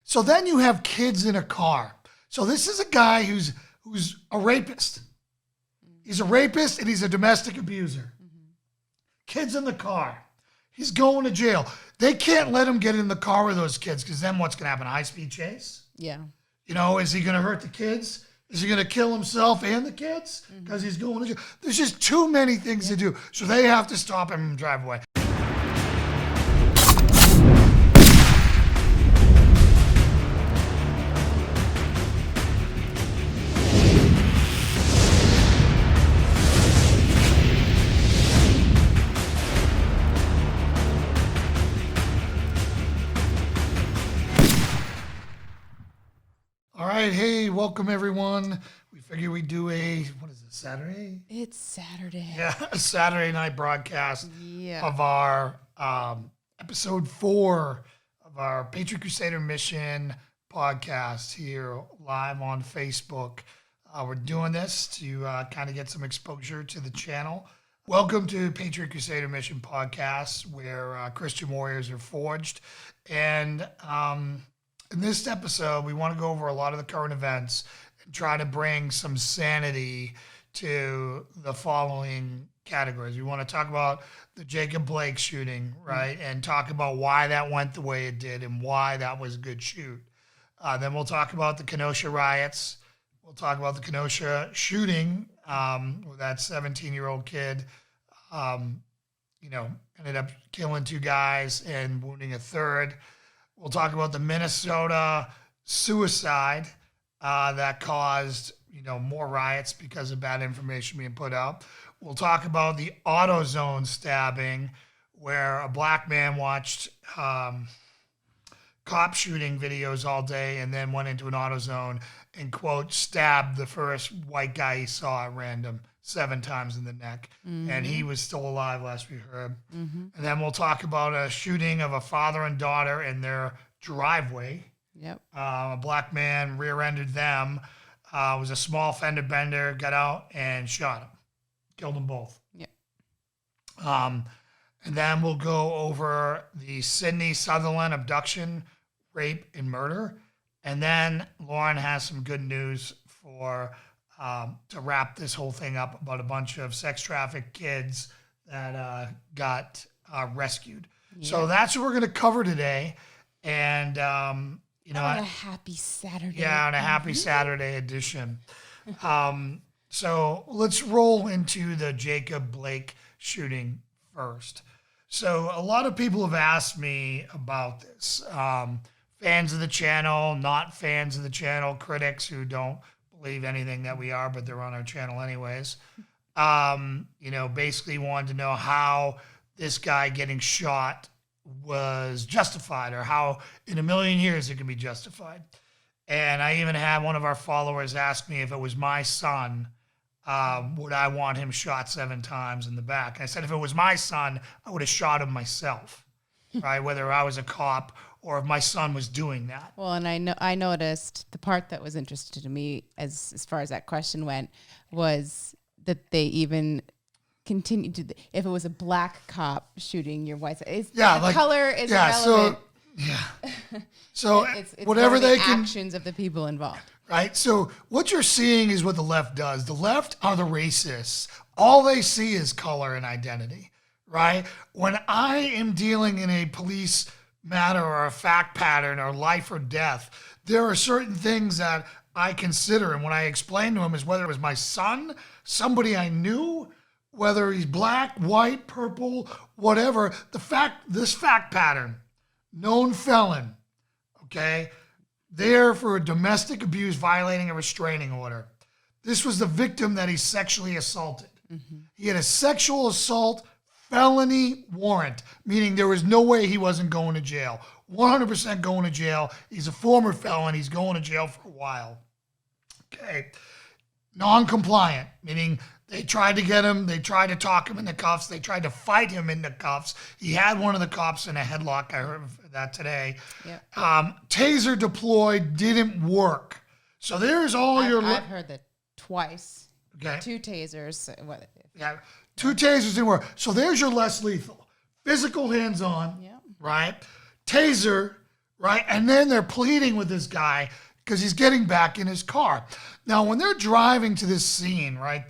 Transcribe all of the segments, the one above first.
So then you have kids in a car. So this is a guy who's a rapist. He's a rapist and he's a domestic abuser. Kids in the car. He's going to jail. They can't let him get in the car with those kids because then what's going to happen? A high-speed chase? Yeah. You know, is he going to hurt the kids? Is he going to kill himself and the kids because he's going to jail? There's just too many things to do. So they have to stop him and drive away. All right, hey, welcome everyone. We figure we do what is it, Saturday? It's Saturday. Yeah, a Saturday night broadcast of our episode 4 of our Patriot Crusader Mission Podcast here live on Facebook. We're doing this to kind of get some exposure to the channel. Welcome to Patriot Crusader Mission Podcast, where Christian warriors are forged. And in this episode, we want to go over a lot of the current events and try to bring some sanity to the following categories. We want to talk about the Jacob Blake shooting, right? And talk about why that went the way it did and why that was a good shoot. Then we'll talk about the Kenosha riots. We'll talk about the Kenosha shooting with that 17-year-old kid, ended up killing 2 guys and wounding a third. We'll talk about the Minnesota suicide that caused, more riots because of bad information being put out. We'll talk about the Autozone stabbing, where a black man watched cop shooting videos all day and then went into an AutoZone and, quote, stabbed the first white guy he saw at random 7 times in the neck. And he was still alive last we heard. And then we'll talk about a shooting of a father and daughter in their driveway. Yep. A black man rear-ended them. Was a small fender bender, got out and shot him. Killed them both. Yep. And then we'll go over the Sydney Southerland abduction, rape, and murder. And then Lauren has some good news for to wrap this whole thing up about a bunch of sex trafficked kids that got rescued. Yeah. So that's what we're going to cover today. And, on a happy Saturday. Yeah, on a happy Saturday edition. So let's roll into the Jacob Blake shooting first. So a lot of people have asked me about this. Fans of the channel, not fans of the channel, critics who don't believe anything that we are, but they're on our channel anyways. Basically wanted to know how this guy getting shot was justified, or how in a million years it can be justified. And I even had one of our followers ask me if it was my son, would I want him shot 7 times in the back? And I said, if it was my son, I would have shot him myself, right? Whether I was a cop or if my son was doing that. Well, and I noticed the part that was interesting to me as far as that question went was that they even continued to, if it was a black cop shooting your white side, color is irrelevant. So it's whatever the they can, actions of the people involved. Right. So what you're seeing is what the left does. The left are the racists. All they see is color and identity, right? When I am dealing in a police matter or a fact pattern or life or death, there are certain things that I consider. And when I explain to him is whether it was my son, somebody I knew, whether he's black, white, purple, whatever, this fact pattern, known felon, okay, there for a domestic abuse violating a restraining order. This was the victim that he sexually assaulted. He had a sexual assault felony warrant, meaning there was no way he wasn't going to jail. 100% going to jail. He's a former felon. He's going to jail for a while. Okay. Non-compliant, meaning they tried to get him. They tried to talk him into cuffs. They tried to fight him into cuffs. He had one of the cops in a headlock. I heard of that today. Yep. Taser deployed, didn't work. So there's all I've heard that twice. Okay. 2 tasers. Yeah. 2 tasers didn't work. So there's your less lethal. Physical hands-on, right? Taser, right? And then they're pleading with this guy because he's getting back in his car. Now, when they're driving to this scene, right,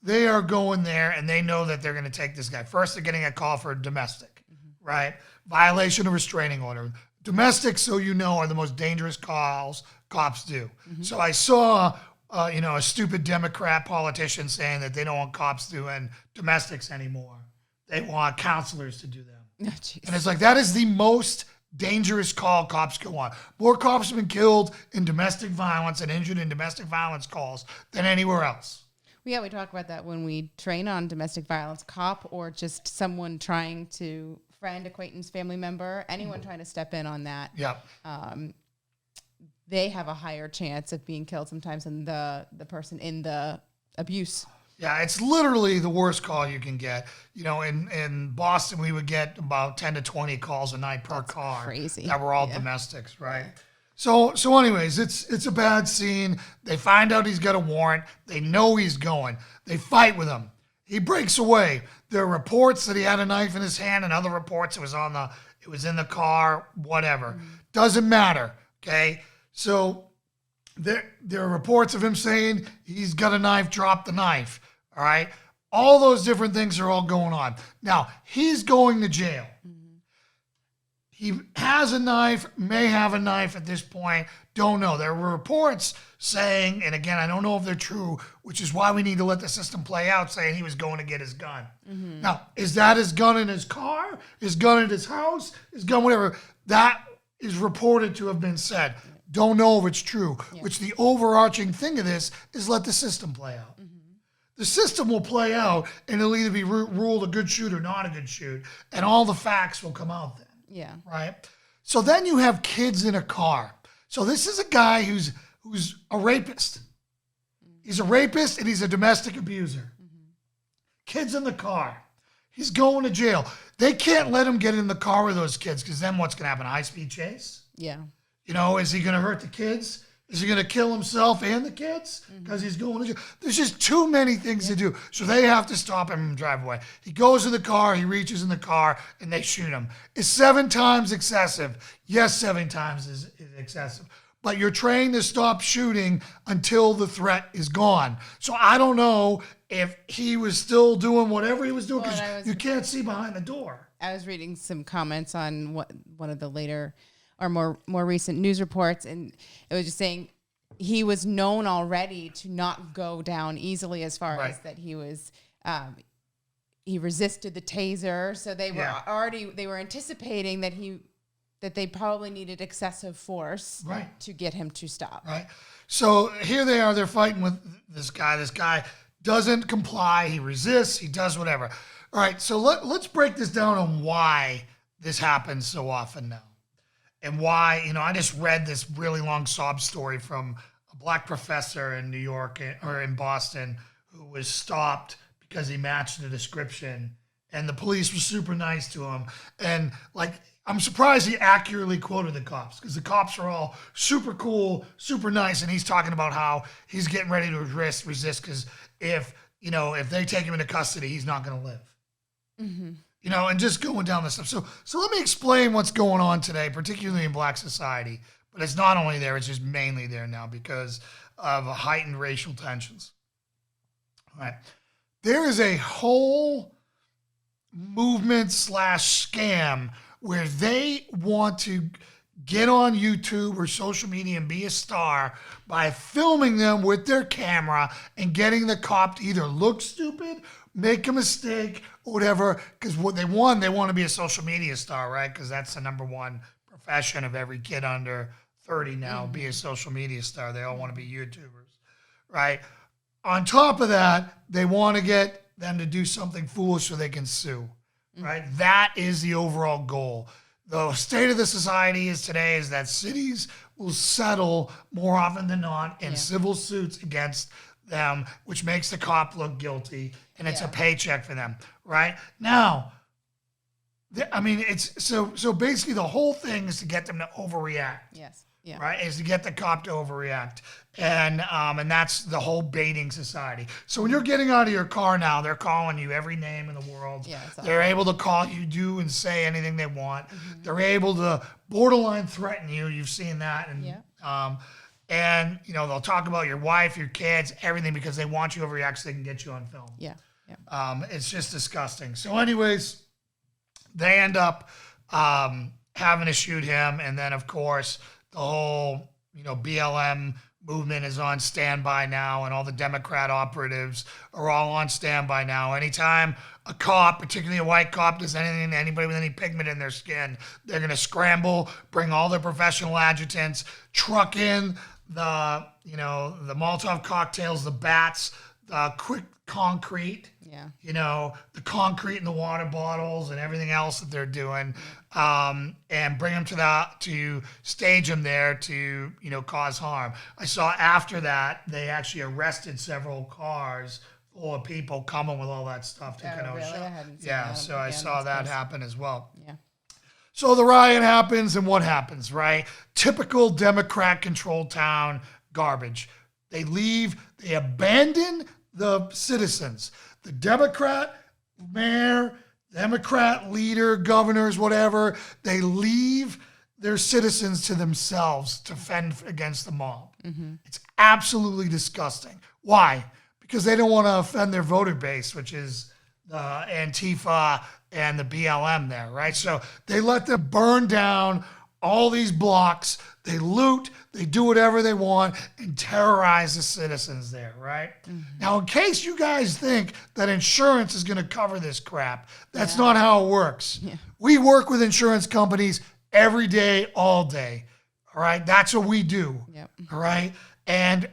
they are going there and they know that they're going to take this guy. First, they're getting a call for domestic, right? Violation of restraining order. Domestic, so you know, are the most dangerous calls cops do. So I saw, a stupid Democrat politician saying that they don't want cops doing domestics anymore. They want counselors to do them. Oh, and it's like, that is the most dangerous call cops go on. More cops have been killed in domestic violence and injured in domestic violence calls than anywhere else. Yeah, we talk about that when we train on domestic violence, cop or just someone trying to, friend, acquaintance, family member, anyone trying to step in on that. Yep. They have a higher chance of being killed sometimes than the person in the abuse. Yeah, it's literally the worst call you can get. In Boston, we would get about 10 to 20 calls a night per car. Crazy. That were all domestics, right? So anyways, it's a bad scene. They find out he's got a warrant. They know he's going. They fight with him. He breaks away. There are reports that he had a knife in his hand, and other reports it was in the car, whatever. Doesn't matter, okay? So there are reports of him saying he's got a knife, drop the knife, all right? All those different things are all going on. Now, he's going to jail. He has a knife, may have a knife at this point, don't know. There were reports saying, and again, I don't know if they're true, which is why we need to let the system play out, saying he was going to get his gun. Now, is that his gun in his car, his gun in his house, his gun, whatever? That is reported to have been said. Don't know if it's true, which the overarching thing of this is let the system play out. The system will play out, and it'll either be ruled a good shoot or not a good shoot, and all the facts will come out then. Yeah. Right? So then you have kids in a car. So this is a guy who's a rapist. He's a rapist and he's a domestic abuser. Kids in the car. He's going to jail. They can't let him get in the car with those kids because then what's going to happen? A high-speed chase? Yeah. Is he going to hurt the kids? Is he going to kill himself and the kids because he's going to jail? There's just too many things to do. So they have to stop him and drive away. He goes to the car, he reaches in the car, and they shoot him. Is 7 times excessive? Yes, 7 times is excessive. But you're trained to stop shooting until the threat is gone. So I don't know if he was still doing whatever he was doing because you can't see behind the door. I was reading some comments on one of the later or more recent news reports, and it was just saying he was known already to not go down easily as far as that he was he resisted the taser, so they were anticipating that they probably needed excessive force to get him to stop. Right. So here they are, they're fighting with this guy. This guy doesn't comply, he resists, he does whatever. All right, so let's break this down on why this happens so often now. And why, I just read this really long sob story from a black professor in New York or in Boston who was stopped because he matched the description and the police were super nice to him. And I'm surprised he accurately quoted the cops because the cops are all super cool, super nice. And he's talking about how he's getting ready to resist because if they take him into custody, he's not going to live. And just going down this stuff. So let me explain what's going on today, particularly in black society. But it's not only there, it's just mainly there now because of heightened racial tensions. All right. There is a whole movement / scam where they want to get on YouTube or social media and be a star by filming them with their camera and getting the cop to either look stupid, make a mistake, or whatever, because what they want to be a social media star, right? Because that's the number one profession of every kid under 30 now, be a social media star. They all want to be YouTubers, right? On top of that, they want to get them to do something foolish so they can sue, right? That is the overall goal. The state of the society today is that cities will settle more often than not in civil suits against them, which makes the cop look guilty, and it's a paycheck for them, right? Now, it's so basically the whole thing is to get them to overreact. Yes. Yeah. right? Is to get the cop to overreact. And that's the whole baiting society. So when you're getting out of your car now, they're calling you every name in the world. Yeah, it's They're able to call you, do and say anything they want. They're able to borderline threaten you. You've seen that. And they'll talk about your wife, your kids, everything, because they want you to overreact so they can get you on film. Yeah. It's just disgusting. So anyways, they end up having to shoot him. And then, of course, the whole, BLM movement is on standby now, and all the Democrat operatives are all on standby now. Anytime a cop, particularly a white cop, does anything to anybody with any pigment in their skin, they're going to scramble, bring all their professional adjutants, truck in the Molotov cocktails, the bats, the quick concrete, the concrete in the water bottles and everything else that they're doing, and bring them to stage them there to, cause harm. I saw after that, they actually arrested several cars full of people coming with all that stuff to Kenosha. Really? I hadn't seen Yeah, that. so I saw that happen as well. Yeah. So the riot happens, and what happens, right? Typical Democrat-controlled town garbage. They leave, they abandon the citizens. The Democrat mayor, Democrat leader, governors, whatever, they leave their citizens to themselves to fend against the mob. It's absolutely disgusting. Why? Because they don't want to offend their voter base, which is the Antifa and the BLM there, right? So they let them burn down all these blocks. They loot, they do whatever they want, and terrorize the citizens there, right? Now, in case you guys think that insurance is going to cover this crap, that's not how it works. We work with insurance companies every day, all day, all right? That's what we do, all right? And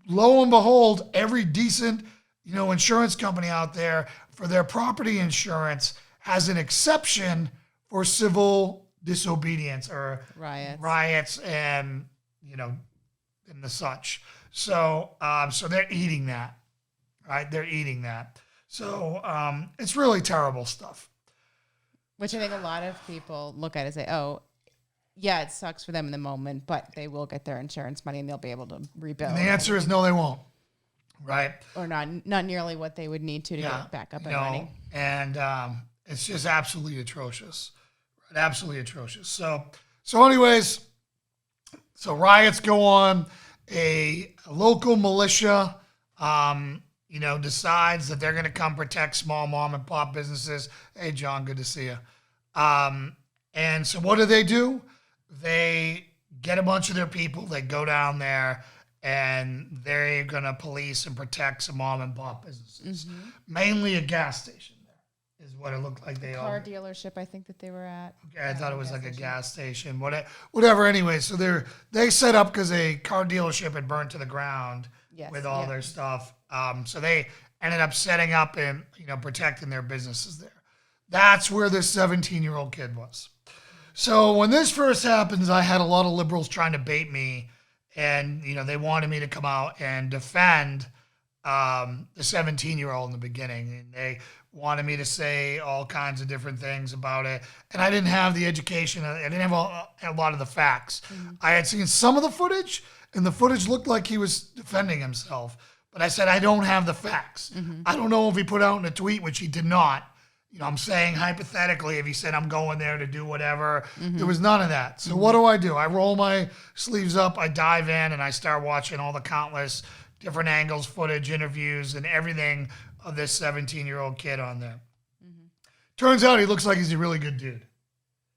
lo and behold, every decent, insurance company out there for their property insurance has an exception for civil disobedience or riots and and the such. So they're eating that, right? They're eating that. So it's really terrible stuff. Which I think a lot of people look at and say, oh, yeah, it sucks for them in the moment, but they will get their insurance money and they'll be able to rebuild. And the answer is no, they won't, right? Or not nearly what they would need to get back up and running. And it's just absolutely atrocious. Absolutely atrocious. So anyways, so riots go on. A local militia, decides that they're going to come protect small mom and pop businesses. Hey, John, good to see you. And so what do? They get a bunch of their people. They go down there, and they're going to police and protect some mom and pop businesses, mainly a gas station. Is what it looked like. Car dealership, I think that they were at. Okay, I thought it was like a gas station. Whatever. Anyway, so they set up because a car dealership had burned to the ground with all their stuff. So they ended up setting up and protecting their businesses there. That's where this 17-year-old kid was. So when this first happens, I had a lot of liberals trying to bait me, and they wanted me to come out and defend the 17-year-old in the beginning, and they wanted me to say all kinds of different things about it. And I didn't have the education. I didn't have a lot of the facts. I had seen some of the footage, and the footage looked like he was defending himself. But I said, I don't have the facts. I don't know if he put out in a tweet, which he did not. I'm saying hypothetically, if he said, I'm going there to do whatever, there was none of that. So what do? I roll my sleeves up, I dive in, and I start watching all the countless different angles, footage, interviews, and everything of this 17-year-old kid on there. Turns out he looks like he's a really good dude.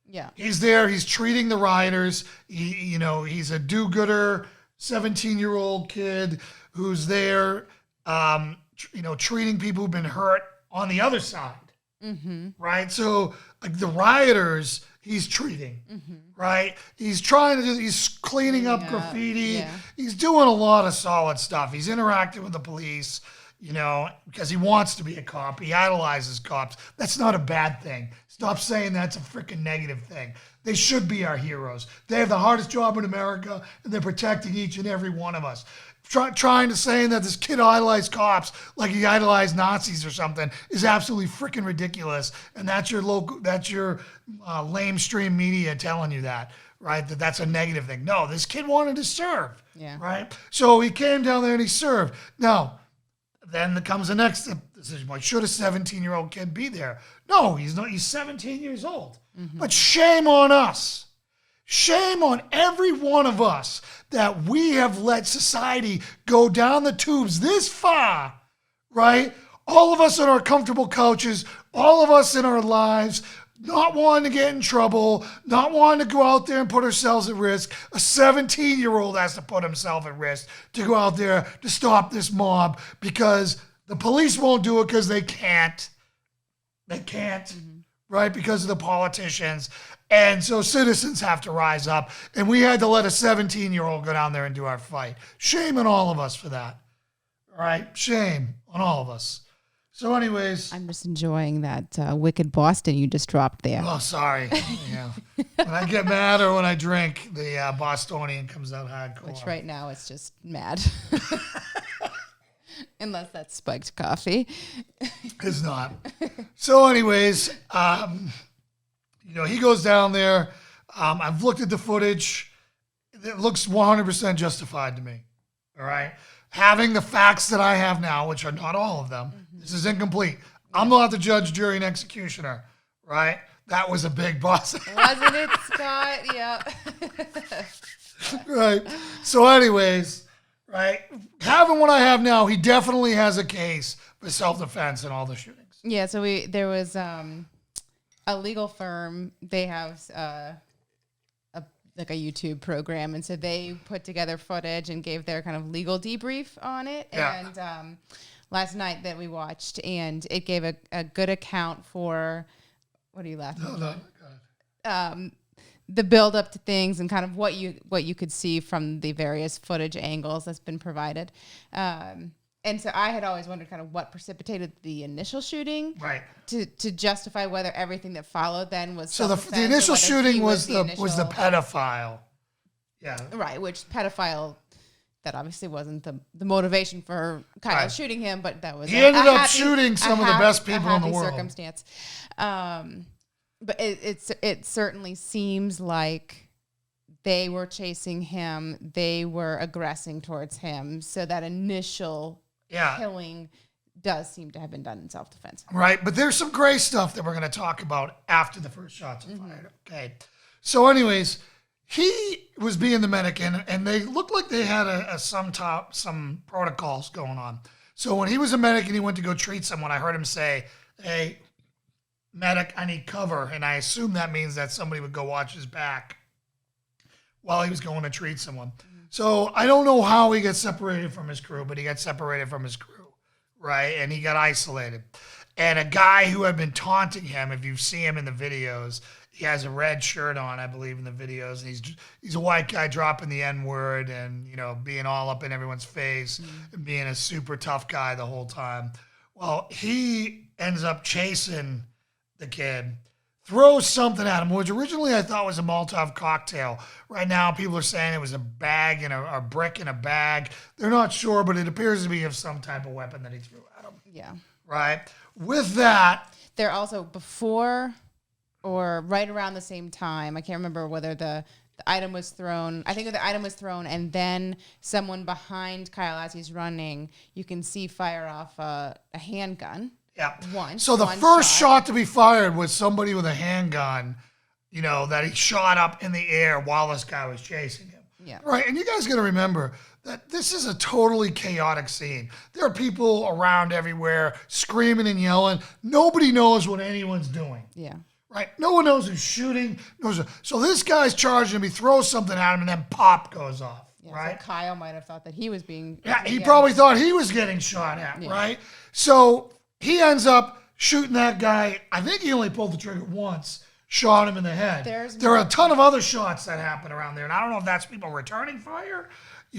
Yeah. He's there. He's treating the rioters. He's a do-gooder 17-year-old kid who's there, treating people who've been hurt on the other side. Right? So like the rioters, he's treating, right? He's he's cleaning up graffiti. Yeah. He's doing a lot of solid stuff. He's interacting with the police, because he wants to be a cop. He idolizes cops. That's not a bad thing. Stop saying that's a freaking negative thing. They should be our heroes. They have the hardest job in America, and they're protecting each and every one of us. Trying to say that this kid idolized cops like he idolized Nazis or something is absolutely freaking ridiculous. And that's your lamestream media telling you that, right? That's a negative thing. No, this kid wanted to serve, Yeah. right? So he came down there and he served. Now, then comes the next decision. Like, should a 17-year-old kid be there? No, he's not. He's 17 years old. But shame on us. Shame on every one of us that we have let society go down the tubes this far, right? All of us on our comfortable couches, all of us in our lives, not wanting to get in trouble, not wanting to go out there and put ourselves at risk. A 17-year-old has to put himself at risk to go out there to stop this mob because the police won't do it because they can't. They can't, right? Because of the politicians. And so citizens have to rise up. And we had to let a 17-year-old go down there and do our fight. Shame on all of us for that, right? Shame on all of us. So anyways. I'm just enjoying that wicked Boston you just dropped there. Oh, sorry. Yeah. When I get mad or when I drink, the Bostonian comes out hardcore. Which right now it's just mad. Unless that's spiked coffee. It's not. So anyways, he goes down there. I've looked at the footage. It looks 100% justified to me. All right. Having the facts that I have now, which are not all of them, this is incomplete. I'm not the judge, jury, and executioner, right? That was a big boss. Wasn't it, Scott? Yeah. Right. So anyways, right, having what I have now, he definitely has a case for self-defense in all the shootings. Yeah, so there was a legal firm. They have a YouTube program, and so they put together footage and gave their kind of legal debrief on it. Yeah. And last night that we watched, and it gave a good account for what are you laughing at? No, go ahead. The build up to things and kind of what you could see from the various footage angles that's been provided. And so I had always wondered kind of what precipitated the initial shooting, Right. To justify whether everything that followed then was So the initial shooting was the pedophile. Yeah. Right, which pedophile, that obviously wasn't the motivation for Kyle shooting him, but that was he ended up shooting some of the best people in the world. Circumstance. But it certainly seems like they were chasing him, they were aggressing towards him, so that initial killing does seem to have been done in self-defense. Right, but there's some gray stuff that we're going to talk about after the first shots are fired. Okay, so anyways, he was being the medic, and they looked like they had some protocols going on. So when he was a medic and he went to go treat someone, I heard him say, "Hey, medic, I need cover," and I assume that means that somebody would go watch his back while he was going to treat someone. So I don't know how he got separated from his crew, but he got separated from his crew, right? And he got isolated. And a guy who had been taunting him, if you see him in the videos, he has a red shirt on, I believe, in the videos. And he's a white guy dropping the N-word and, being all up in everyone's face and being a super tough guy the whole time. Well, he ends up chasing the kid, throws something at him, which originally I thought was a Molotov cocktail. Right now, people are saying it was a bag and a brick in a bag. They're not sure, but it appears to be of some type of weapon that he threw at him. Yeah. Right? With that... They're also before or right around the same time, I can't remember whether the item was thrown. I think the item was thrown, and then someone behind Kyle as he's running, you can see fire off a handgun. Yeah. So the first shot to be fired was somebody with a handgun, that he shot up in the air while this guy was chasing him. Yeah. Right. And you guys got to remember that this is a totally chaotic scene. There are people around everywhere screaming and yelling. Nobody knows what anyone's doing. Yeah. Right. No one knows who's shooting. So this guy's charging him. He throws something at him and then pop goes off. Yeah, right. So Kyle might have thought that he was being. Yeah. He probably thought he was getting shot at. Yeah. Right. So he ends up shooting that guy. I think he only pulled the trigger once, shot him in the head. There are a ton of other shots that happen around there. And I don't know if that's people returning fire,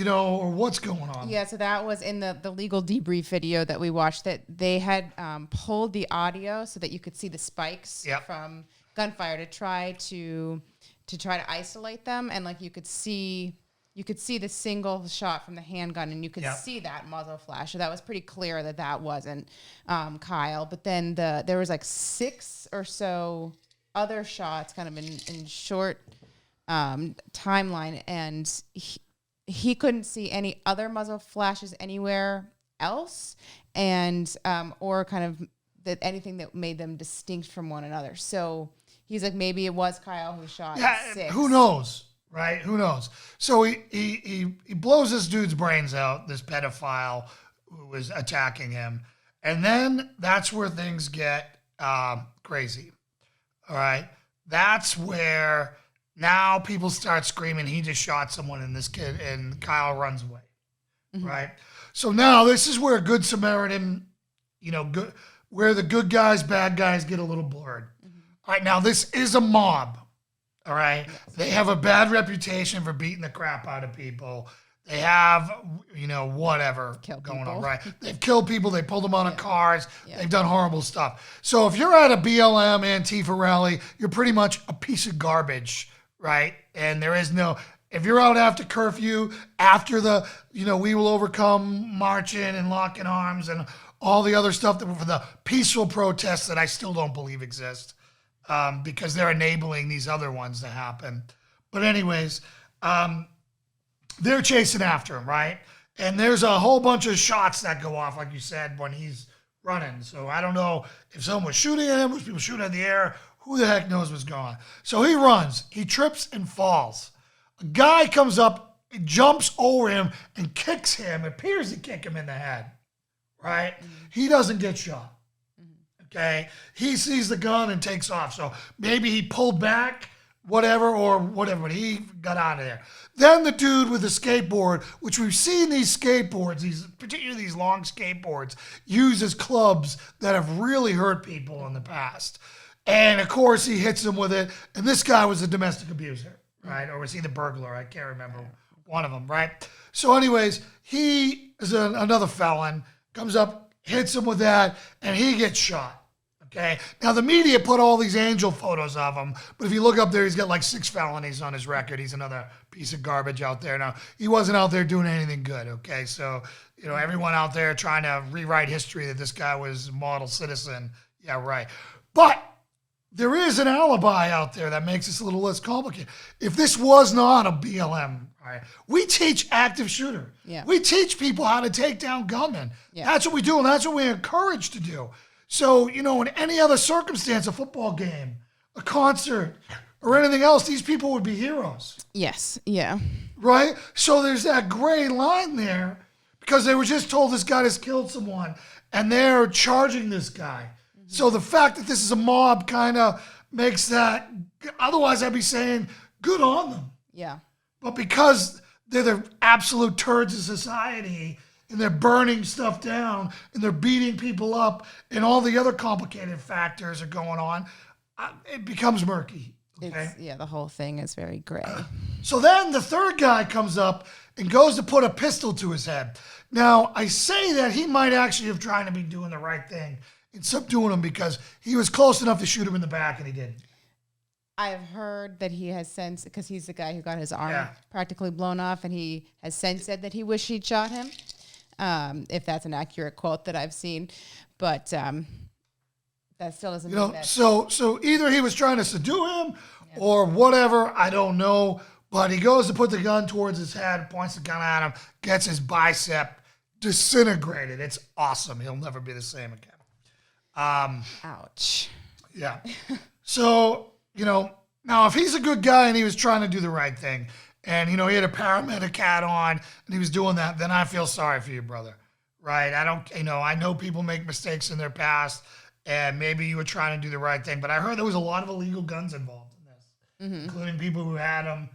or what's going on. Yeah, so that was in the legal debrief video that we watched, that they had pulled the audio so that you could see the spikes from gunfire to try to isolate them. And like you could see the single shot from the handgun, and you could see that muzzle flash. So that was pretty clear that wasn't Kyle. But then there was like 6 or so other shots kind of in short timeline, and he couldn't see any other muzzle flashes anywhere else, and or kind of that anything that made them distinct from one another. So he's like, maybe it was Kyle who shot 6. Who knows, right? Who knows? So he blows this dude's brains out, this pedophile who was attacking him. And then that's where things get crazy, all right? That's where now people start screaming, he just shot someone, and this kid, and Kyle runs away, right? So now this is where Good Samaritan, where the good guys, bad guys get a little blurred. All right, now this is a mob, all right? Yes. They have a bad reputation for beating the crap out of people. They have, whatever going on, right? They've killed people. They pulled them out of cars. Yeah. They've done horrible stuff. So if you're at a BLM Antifa rally, you're pretty much a piece of garbage, right? And there is no, if you're out after curfew, after the, we will overcome marching and locking arms and all the other stuff that were for the peaceful protests that I still don't believe exist, because they're enabling these other ones to happen. But anyways, they're chasing after him, right? And there's a whole bunch of shots that go off, like you said, when he's running. So I don't know if someone was shooting at him, was people shooting in the air, who the heck knows what's going on. So he runs, he trips and falls. A guy comes up, jumps over him and kicks him, appears to kick him in the head, right? He doesn't get shot, okay? He sees the gun and takes off. So maybe he pulled back, whatever, but he got out of there. Then the dude with the skateboard, which we've seen these skateboards, particularly these long skateboards, used as clubs that have really hurt people in the past. And of course he hits him with it. And this guy was a domestic abuser, right? Or was he the burglar? I can't remember. One of them, right? So anyways, he is another felon, comes up, hits him with that, and he gets shot. Okay. Now the media put all these angel photos of him, but if you look up there, he's got like 6 felonies on his record. He's another piece of garbage out there. Now he wasn't out there doing anything good. Okay, so everyone out there trying to rewrite history that this guy was a model citizen. Yeah, right. But there is an alibi out there that makes this a little less complicated. If this was not a BLM, right, we teach active shooter. Yeah. We teach people how to take down gunmen. Yeah. That's what we do, and that's what we encourage to do. So, in any other circumstance, a football game, a concert, or anything else, these people would be heroes. Yes, yeah. Right? So there's that gray line there because they were just told this guy has killed someone, and they're charging this guy. Mm-hmm. So the fact that this is a mob kind of makes that, otherwise I'd be saying, good on them. Yeah. But because they're the absolute turds of society, and they're burning stuff down, and they're beating people up, and all the other complicated factors are going on, it becomes murky. Okay? The whole thing is very gray. So then the third guy comes up and goes to put a pistol to his head. Now, I say that he might actually have tried to be doing the right thing and subduing him because he was close enough to shoot him in the back, and he didn't. I've heard that he has since, because he's the guy who got his arm practically blown off, and he has since said that he wished he'd shot him. If that's an accurate quote that I've seen, but that still doesn't mean that. So either he was trying to subdue him or whatever, I don't know, but he goes to put the gun towards his head, points the gun at him, gets his bicep disintegrated. It's awesome. He'll never be the same again. Ouch. Yeah. So, now if he's a good guy and he was trying to do the right thing, and, he had a paramedic hat on and he was doing that, then I feel sorry for you, brother, right? I know people make mistakes in their past, and maybe you were trying to do the right thing, but I heard there was a lot of illegal guns involved in this, including people who had them,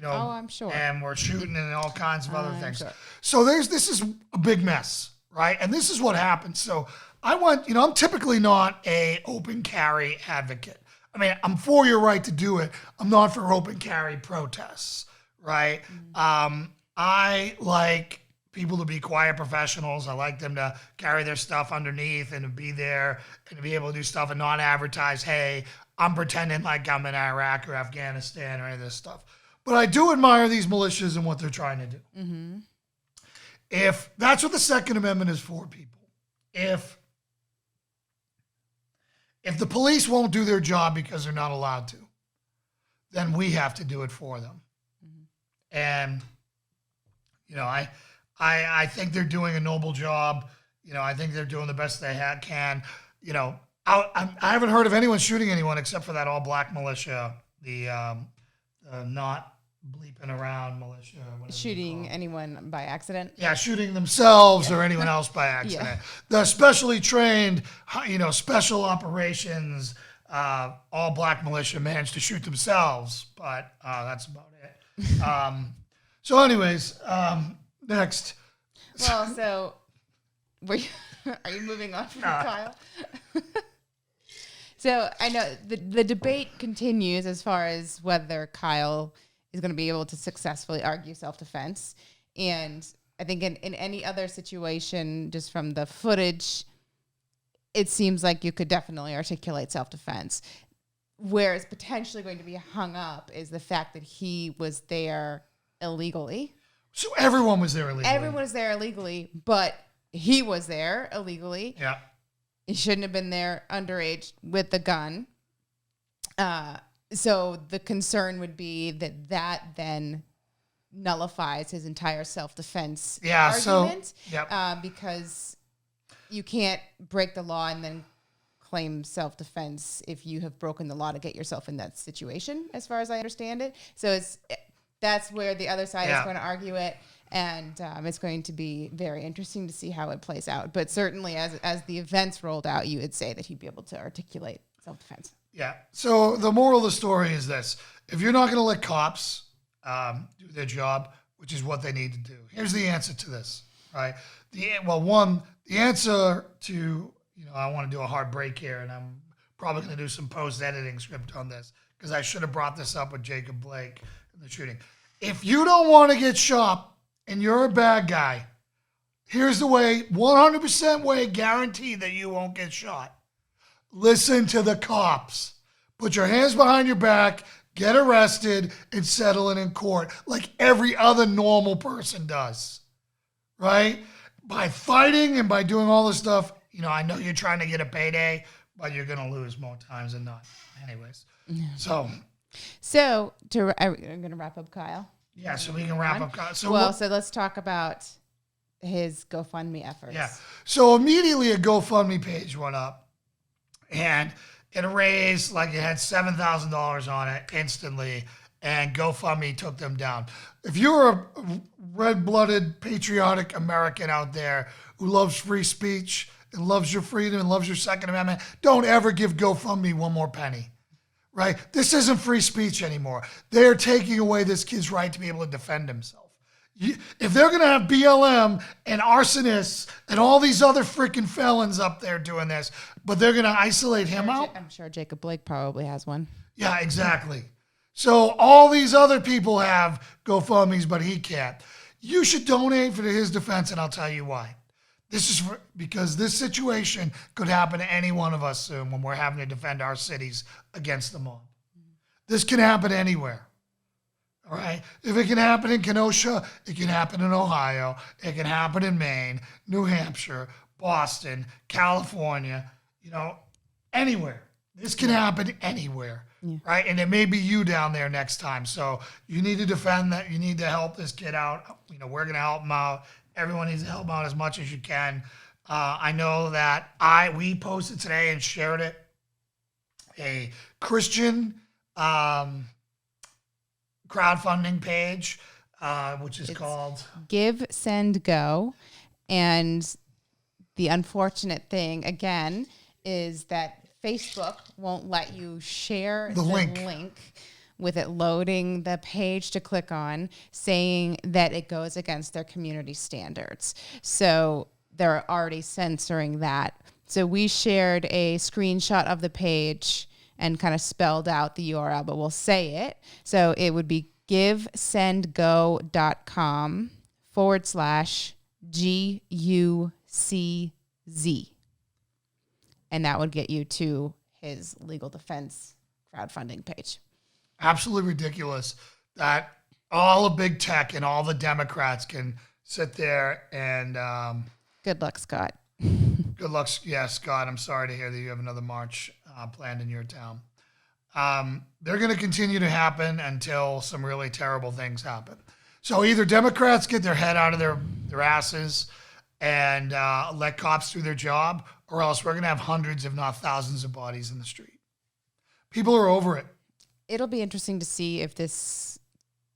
oh, I'm sure, and were shooting and all kinds of other things. Sure. So this is a big mess, right? And this is what happens. So I'm typically not a open carry advocate. I mean, I'm for your right to do it. I'm not for open carry protests. Right? I like people to be quiet professionals. I like them to carry their stuff underneath and to be there and to be able to do stuff and not advertise, hey, I'm pretending like I'm in Iraq or Afghanistan or any of this stuff. But I do admire these militias and what they're trying to do. Mm-hmm. If that's what the Second Amendment is for, people. If the police won't do their job because they're not allowed to, then we have to do it for them. And, I think they're doing a noble job. I think they're doing the best they can. I haven't heard of anyone shooting anyone except for that all-black militia, the not bleeping around militia. Shooting anyone by accident? Yeah, shooting themselves or anyone else by accident. The specially trained, special operations, all-black militia managed to shoot themselves, but that's about it. So anyways, next. Well, so are you moving on from Kyle? So I know the debate continues as far as whether Kyle is going to be able to successfully argue self-defense. And I think in any other situation, just from the footage, it seems like you could definitely articulate self-defense. Where it's potentially going to be hung up is the fact that he was there illegally. So everyone was there illegally. Everyone was there illegally, but he was there illegally. Yeah. He shouldn't have been there underage with the gun. So the concern would be that then nullifies his entire self-defense argument. Because you can't break the law and then claim self-defense if you have broken the law to get yourself in that situation, as far as I understand it. So that's where the other side is going to argue it. And it's going to be very interesting to see how it plays out. But certainly as the events rolled out, you would say that he'd be able to articulate self-defense. Yeah. So the moral of the story is this. If you're not going to let cops do their job, which is what they need to do, here's the answer to this, right? The answer to, I want to do a hard break here, and I'm probably going to do some post-editing script on this because I should have brought this up with Jacob Blake in the shooting. If you don't want to get shot and you're a bad guy, here's the way, 100% way guaranteed that you won't get shot. Listen to the cops. Put your hands behind your back, get arrested, and settle it in court like every other normal person does, right? By fighting and by doing all this stuff, I know you're trying to get a payday, but you're going to lose more times than not. Anyways, so I'm going to wrap up Kyle. Yeah, so we can wrap up Kyle. So let's talk about his GoFundMe efforts. Yeah. So immediately a GoFundMe page went up, and it raised, it had $7,000 on it instantly, and GoFundMe took them down. If you're a red-blooded, patriotic American out there who loves free speech and loves your freedom and loves your Second Amendment, don't ever give GoFundMe one more penny. Right? This isn't free speech anymore. They're taking away this kid's right to be able to defend himself. If they're going to have BLM and arsonists and all these other freaking felons up there doing this, but they're going to isolate him out? I'm sure Jacob Blake probably has one. Yeah, exactly. So all these other people have GoFundMes, but he can't. You should donate for his defense, and I'll tell you why. This is because this situation could happen to any one of us soon when we're having to defend our cities against the mob. This can happen anywhere. All right? If it can happen in Kenosha, it can happen in Ohio, it can happen in Maine, New Hampshire, Boston, California, anywhere. This can happen anywhere. Yeah. Right? And it may be you down there next time. So you need to defend that. You need to help this kid out. We're going to help him out. Everyone needs to help out as much as you can. I know that we posted today and shared it, a Christian crowdfunding page, which is called Give, Send, Go. And the unfortunate thing, again, is that Facebook won't let you share the link with it loading the page to click on, saying that it goes against their community standards. So they're already censoring that. So we shared a screenshot of the page and kind of spelled out the URL, but we'll say it. So it would be givesendgo.com/GUCZ. And that would get you to his legal defense crowdfunding page. Absolutely ridiculous that all of big tech and all the Democrats can sit there and... good luck, Scott. Good luck. Yeah, Scott, I'm sorry to hear that you have another march planned in your town. They're going to continue to happen until some really terrible things happen. So either Democrats get their head out of their asses and let cops do their job, or else we're going to have hundreds, if not thousands, of bodies in the street. People are over it. It'll be interesting to see if this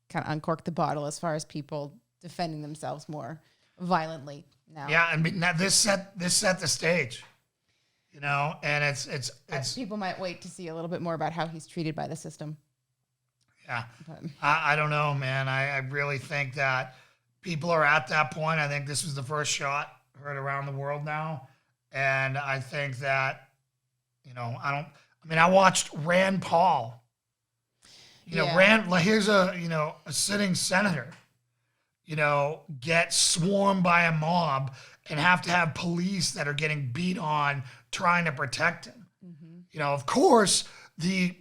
kind of uncorked the bottle as far as people defending themselves more violently now. Yeah, and this set the stage, and it's people might wait to see a little bit more about how he's treated by the system. Yeah, I don't know, man. I really think that people are at that point. I think this was the first shot heard around the world now, and I think that, I watched Rand Paul. Here's a sitting senator, get swarmed by a mob and have to have police that are getting beat on trying to protect him. Mm-hmm. Of course, the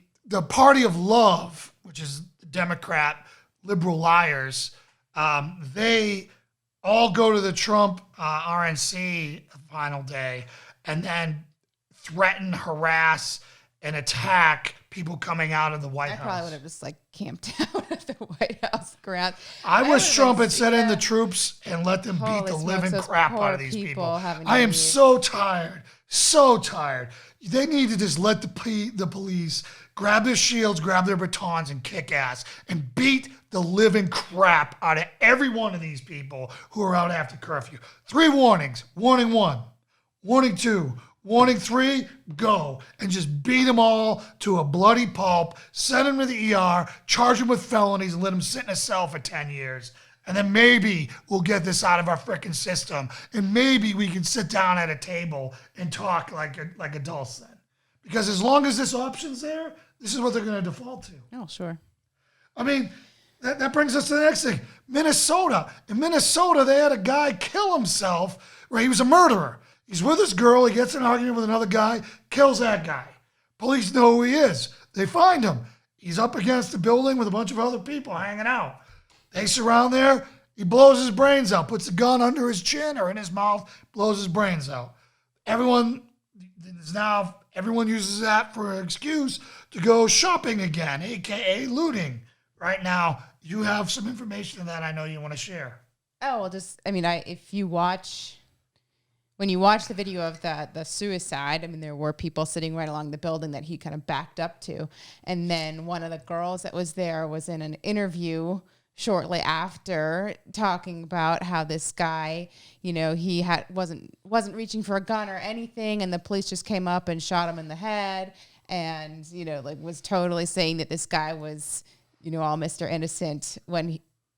party of love, which is the Democrat liberal liars, they all go to the Trump RNC final day and then threaten, harass, and attack people coming out of the White House. I probably would have just camped out at the White House ground. I wish Trump had sent in the troops and let them beat the living crap out of these people. I am so tired. They need to just let the police grab their shields, grab their batons, and kick ass and beat the living crap out of every one of these people who are out after curfew. 3 warnings. Warning 1. Warning 2. Warning 3, go. And just beat them all to a bloody pulp, send them to the ER, charge them with felonies, and let them sit in a cell for 10 years. And then maybe we'll get this out of our frickin' system. And maybe we can sit down at a table and talk like adults then. Because as long as this option's there, this is what they're going to default to. Oh, sure. I mean, that brings us to the next thing. Minnesota. In Minnesota, they had a guy kill himself, where he was a murderer. He's with his girl. He gets in an argument with another guy, kills that guy. Police know who he is. They find him. He's up against the building with a bunch of other people hanging out. They surround there. He blows his brains out, puts the gun under his chin or in his mouth, blows his brains out. Everyone uses that for an excuse to go shopping again, a.k.a. looting. Right now, you have some information that I know you want to share. Oh, well, if you watch... When you watch the video of the suicide, there were people sitting right along the building that he kind of backed up to. And then one of the girls that was there was in an interview shortly after talking about how this guy, he wasn't reaching for a gun or anything. And the police just came up and shot him in the head and, was totally saying that this guy was, all Mr. Innocent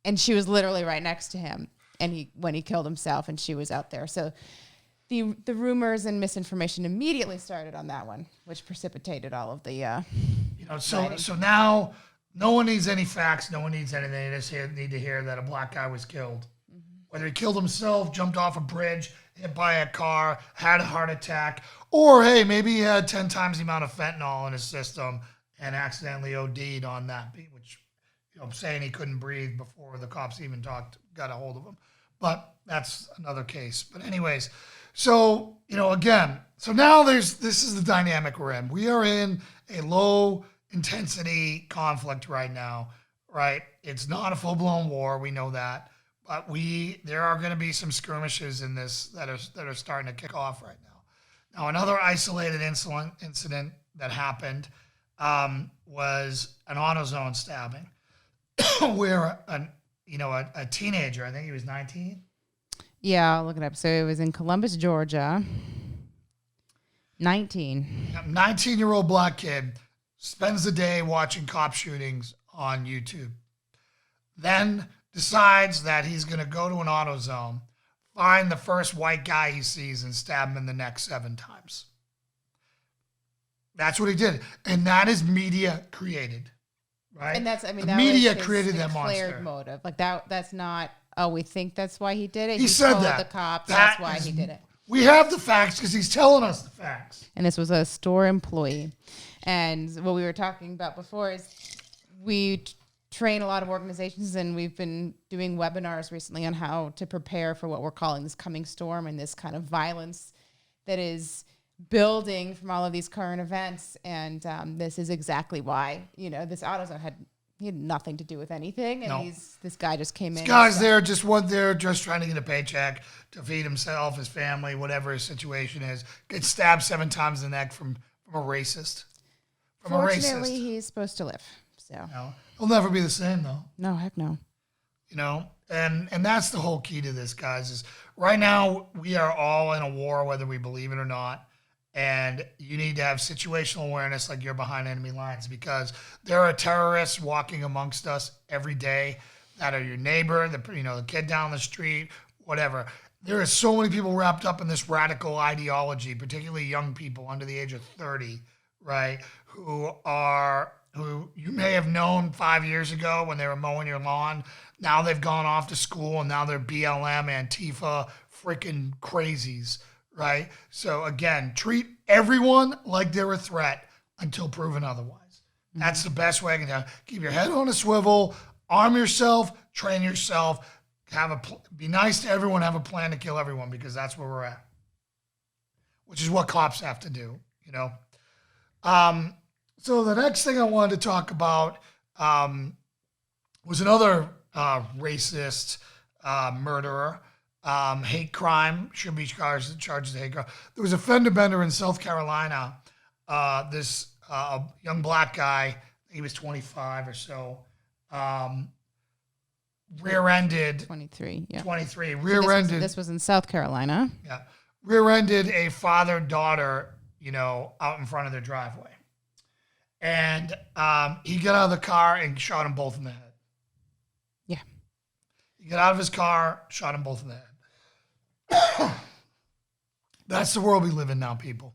and she was literally right next to him. And when he killed himself and she was out there. So the rumors and misinformation immediately started on that one, which precipitated all of the so now no one needs any facts, no one needs anything. They just need to hear that a black guy was killed. Mm-hmm. Whether he killed himself, jumped off a bridge, hit by a car, had a heart attack, or hey, maybe he had 10 times the amount of fentanyl in his system and accidentally OD'd on that, which I'm saying he couldn't breathe before the cops even got a hold of him. But that's another case. But anyways, so, so now this is the dynamic we're in. We are in a low intensity conflict right now, right? It's not a full-blown war, we know that, but there are going to be some skirmishes in this that are starting to kick off right now. Now, another isolated incident that happened was an Autozone stabbing, where a teenager, I think he was 19. Yeah, I'll look it up. So it was in Columbus, Georgia. 19-year-old black kid spends the day watching cop shootings on YouTube. Then decides that he's going to go to an AutoZone, find the first white guy he sees, and stab him in the neck 7 times. That's what he did. And that is media created, right? And that's, media created that monster. Motive. That's not... Oh, we think that's why he did it? He said that. The cops, that's why he did it. We have the facts because he's telling us the facts. And this was a store employee. And what we were talking about before is we train a lot of organizations, and we've been doing webinars recently on how to prepare for what we're calling this coming storm and this kind of violence that is building from all of these current events. And this is exactly why, this AutoZone he had nothing to do with anything. And this guy just came in. This guy's there, just trying to get a paycheck to feed himself, his family, whatever his situation is. Gets stabbed 7 times in the neck from a racist. Fortunately, he's supposed to live. So he'll never be the same, though. No, heck no. And that's the whole key to this, guys, is right now we are all in a war, whether we believe it or not. And you need to have situational awareness like you're behind enemy lines, because there are terrorists walking amongst us every day that are your neighbor, the kid down the street, whatever. There are so many people wrapped up in this radical ideology, particularly young people under the age of 30, right, who you may have known 5 years ago when they were mowing your lawn. Now they've gone off to school, and now they're BLM, Antifa, freaking crazies, right? So again, treat everyone like they're a threat until proven otherwise. Mm-hmm. That's the best way I can tell you. Keep your head on a swivel, arm yourself, train yourself, be nice to everyone, have a plan to kill everyone, because that's where we're at, which is what cops have to do, So the next thing I wanted to talk about was another racist murderer. Hate crime, should be charged as hate crime. There was a fender bender in South Carolina. This young black guy, he was 25 or so, rear-ended. 23, yeah. 23, rear-ended. This was in South Carolina. Yeah. Rear-ended a father-daughter, out in front of their driveway. And he got out of the car and shot them both in the head. Yeah. He got out of his car, shot them both in the head. That's the world we live in now, people.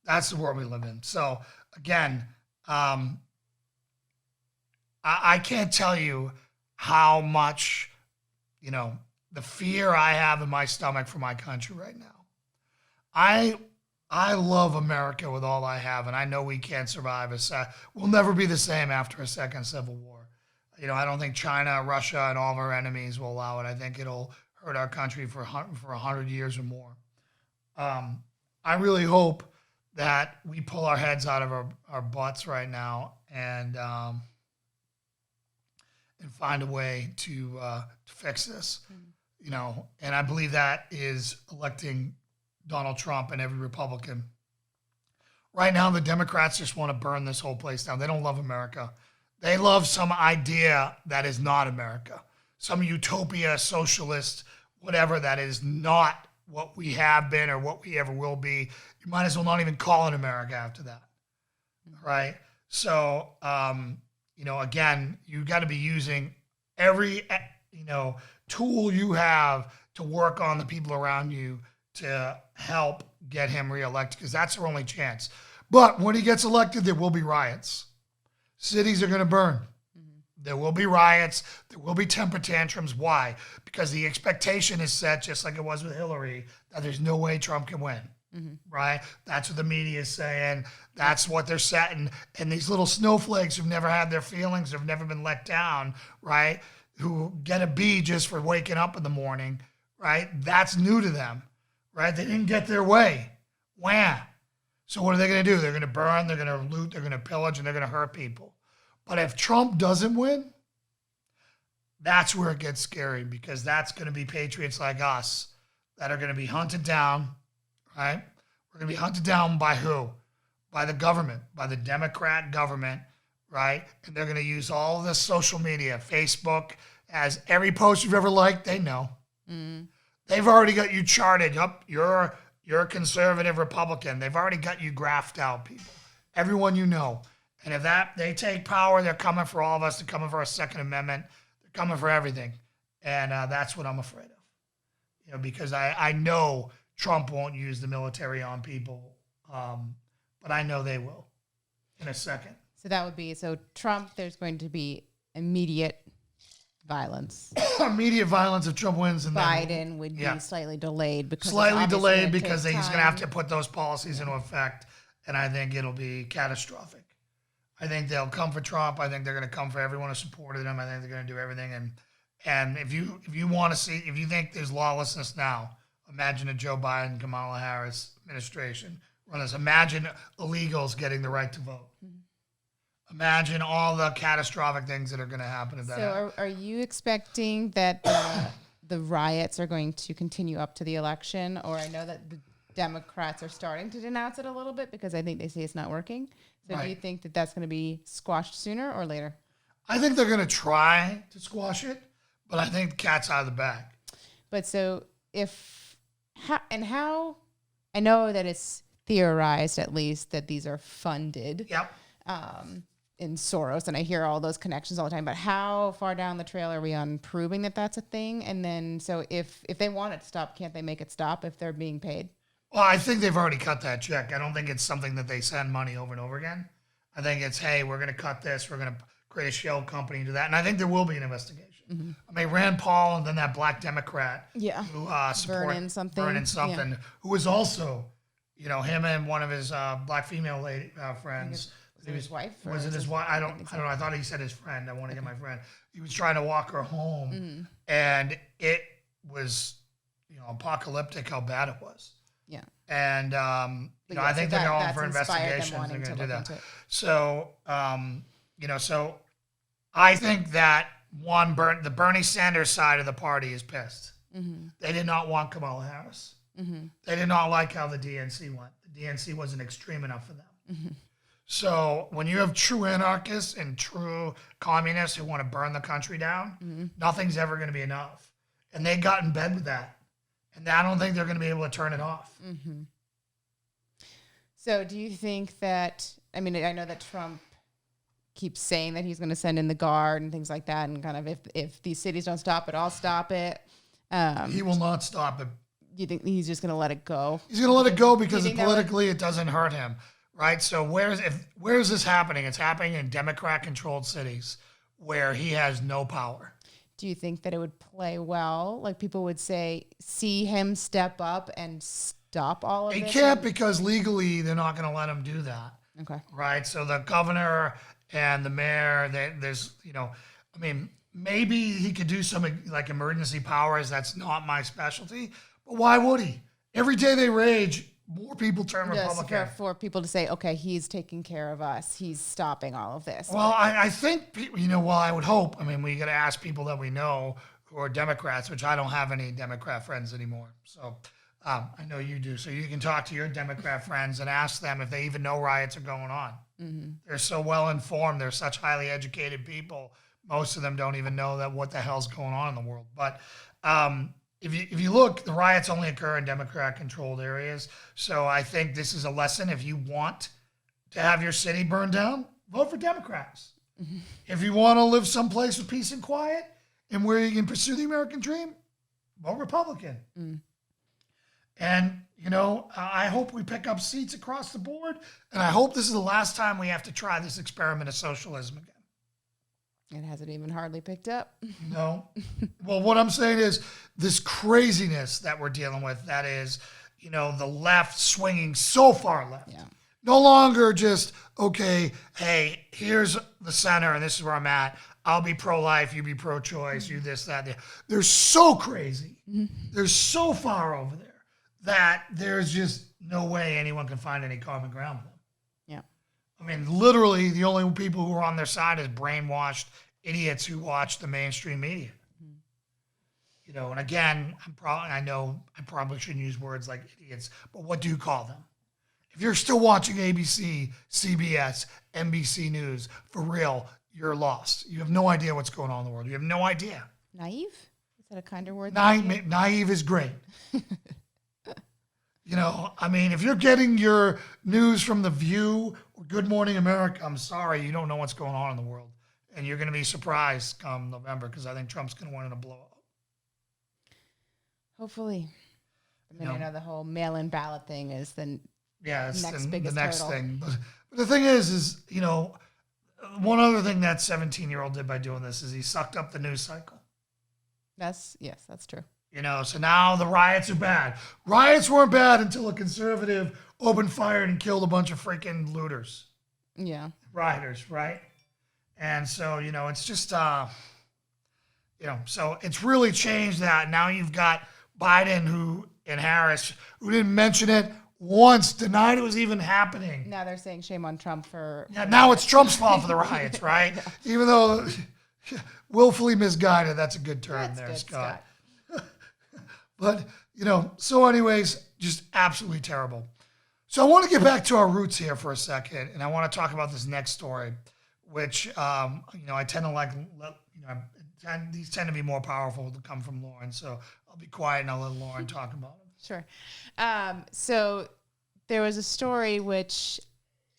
That's the world we live in. So, again, I can't tell you how much, the fear I have in my stomach for my country right now. I love America with all I have, and I know we can't survive. We'll never be the same after a second civil war. I don't think China, Russia, and all of our enemies will allow it. I think it'll hurt our country for 100 years or more. I really hope that we pull our heads out of our butts right now and find a way to fix this. And I believe that is electing Donald Trump and every Republican. Right now, the Democrats just want to burn this whole place down. They don't love America. They love some idea that is not America, some utopia, socialist, whatever, that is not what we have been or what we ever will be. You might as well not even call it America after that, right? So, again, you got to be using every, tool you have to work on the people around you to help get him reelected, because that's their only chance. But when he gets elected, there will be riots. Cities are going to burn. Mm-hmm. There will be riots. There will be temper tantrums. Why? Because the expectation is set, just like it was with Hillary, that there's no way Trump can win. Mm-hmm. Right? That's what the media is saying. That's what they're setting. And these little snowflakes who've never had their feelings, have never been let down, right? Who get a B just for waking up in the morning, right? That's new to them. Right? They didn't get their way. Wham. So what are they going to do? They're going to burn, they're going to loot, they're going to pillage, and they're going to hurt people. But if Trump doesn't win, that's where it gets scary, because that's going to be patriots like us that are going to be hunted down, right? We're going to be hunted down by who? By the government, by the Democrat government, right? And they're going to use all of this social media, Facebook, as every post you've ever liked, they know. Mm-hmm. They've already got you charted up. You're a conservative Republican. They've already got you graphed out, people. Everyone you know. And if they take power, they're coming for all of us. They're coming for our Second Amendment. They're coming for everything. And that's what I'm afraid of. Because I know Trump won't use the military on people, but I know they will in a second. So that would be, Trump, there's going to be immediate violence. Immediate violence if Trump wins. And Biden would be slightly delayed because he's going to have to put those policies into effect, and I think it'll be catastrophic. I think they'll come for Trump. I think they're going to come for everyone who supported him. I think they're going to do everything. And if you want to see, if you think there's lawlessness now, imagine a Joe Biden, Kamala Harris administration run this. Imagine illegals getting the right to vote. Imagine all the catastrophic things that are going to happen if that happens. So are you expecting that the riots are going to continue up to the election? Or I know that the Democrats are starting to denounce it a little bit because I think they say it's not working. So Right. do you think that that's going to be squashed sooner or later? I think they're going to try to squash it, but I think the cat's out of the bag. But so how, I know that it's theorized at least that these are funded. Yep. In Soros, and I hear all those connections all the time, but how far down the trail are we on proving that that's a thing? And then, so if they want it to stop, can't they make it stop if they're being paid? Well, I think they've already cut that check. I don't think it's something that they send money over and over again. I think it's, hey, we're going to cut this. We're going to create a shell company and do that. And I think there will be an investigation. I mean, Rand Paul and then that black Democrat who support Vernon something, who was also, him and one of his black female friends. Was it his wife? Was it his wife? I don't know. I thought he said his friend. I want to get my friend. He was trying to walk her home, and it was, apocalyptic how bad it was. Yeah. And I think they're going for investigations. They're going to do that. So, so I think that the Bernie Sanders side of the party is pissed. They did not want Kamala Harris. They did not like how the DNC went. The DNC wasn't extreme enough for them. So when you have true anarchists and true communists who want to burn the country down, nothing's ever going to be enough. And they got in bed with that. And I don't think they're going to be able to turn it off. So do you think that, I mean, I know that Trump keeps saying that he's going to send in the guard and things like that. And kind of if these cities don't stop it, I'll stop it. He will not stop it. You think he's just going to let it go? He's going to let it go because politically it doesn't hurt him. Right, so where is this happening? It's happening in Democrat-controlled cities where he has no power. Do you think that it would play well? Like people would say, see him step up and stop all of it? He can't because legally they're not going to let him do that. Okay. Right, so the governor and the mayor, there's, maybe he could do some like emergency powers. That's not my specialty. But why would he? Every day they rage, more people turn Republican. For people to say, okay, he's taking care of us. He's stopping all of this. Well, I think, I would hope. I mean, we got to ask people that we know who are Democrats, which I don't have any Democrat friends anymore. So I know you do. So you can talk to your Democrat friends and ask them if they even know riots are going on. They're so well informed. They're such highly educated people. Most of them don't even know that what the hell's going on in the world. But if you look, the riots only occur in Democrat-controlled areas. So I think this is a lesson. If you want to have your city burned down, vote for Democrats. If you want to live someplace with peace and quiet and where you can pursue the American dream, vote Republican. And, I hope we pick up seats across the board. And I hope this is the last time we have to try this experiment of socialism again. It hasn't even hardly picked up. No. Well, what I'm saying is this craziness that we're dealing with, that is, the left swinging so far left. Yeah. No longer just, okay, hey, here's the center and this is where I'm at. I'll be pro-life, you be pro-choice, you this, that. They're so crazy. They're so far over there that there's just no way anyone can find any common ground with them. I mean, literally, the only people who are on their side is brainwashed idiots who watch the mainstream media. And again, I know I probably shouldn't use words like idiots, but what do you call them? If you're still watching ABC, CBS, NBC News, for real, you're lost. You have no idea what's going on in the world. You have no idea. Naive? Is that a kinder word? Naive is great. If you're getting your news from The View or Good Morning America, I'm sorry, you don't know what's going on in the world. And you're going to be surprised come November because I think Trump's going to win in a blowout. Hopefully. I know the whole mail-in ballot thing is the next biggest hurdle. Thing. But the thing is, one other thing that 17-year-old did by doing this is he sucked up the news cycle. That's true. So now the riots are bad. Riots weren't bad until a conservative opened fire and killed a bunch of freaking looters. Yeah. Rioters, right? And so, it's just, so it's really changed that. Now you've got Biden and Harris, who didn't mention it once denied it was even happening. Now they're saying shame on Trump for. Yeah, now it's Trump's fault for the riots, right? Yeah. Even though willfully misguided, that's a good term. That's there, good, Scott. But, so anyways, just absolutely terrible. So I want to get back to our roots here for a second, and I want to talk about this next story, which, I tend to like, these tend to be more powerful to come from Lauren. So I'll be quiet and I'll let Lauren talk about them. Sure. So there was a story which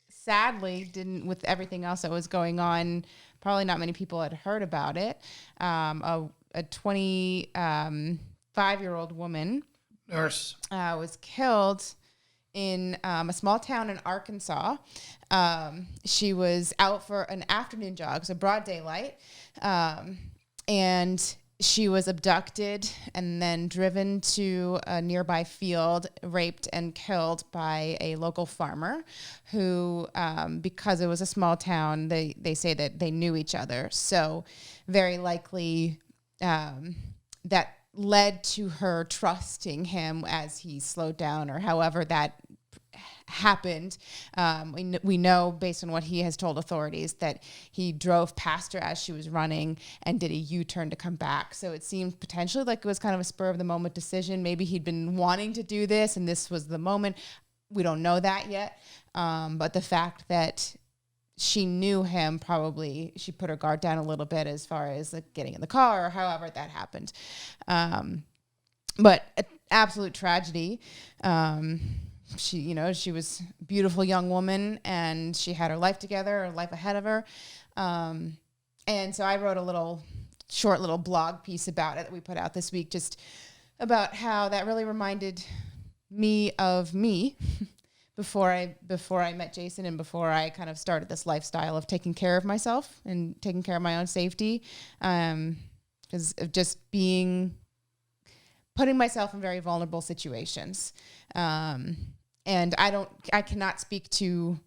sadly didn't, with everything else that was going on, probably not many people had heard about it. A 25-year-old woman, nurse, was killed in a small town in Arkansas. She was out for an afternoon jog, so broad daylight, and she was abducted and then driven to a nearby field, raped and killed by a local farmer who, because it was a small town, they say that they knew each other. So very likely that led to her trusting him as he slowed down, or however that happened. We know, based on what he has told authorities, that he drove past her as she was running and did a U-turn to come back. So it seemed potentially like it was kind of a spur-of-the-moment decision. Maybe he'd been wanting to do this, and this was the moment. We don't know that yet. But the fact that she knew him, probably she put her guard down a little bit as far as like getting in the car or however that happened. But absolute tragedy. She was a beautiful young woman, and she had her life together, her life ahead of her. And so I wrote a short little blog piece about it that we put out this week, just about how that really reminded me of me before I met Jason, and before I kind of started this lifestyle of taking care of myself and taking care of my own safety. Because of just putting myself in very vulnerable situations. And I cannot speak to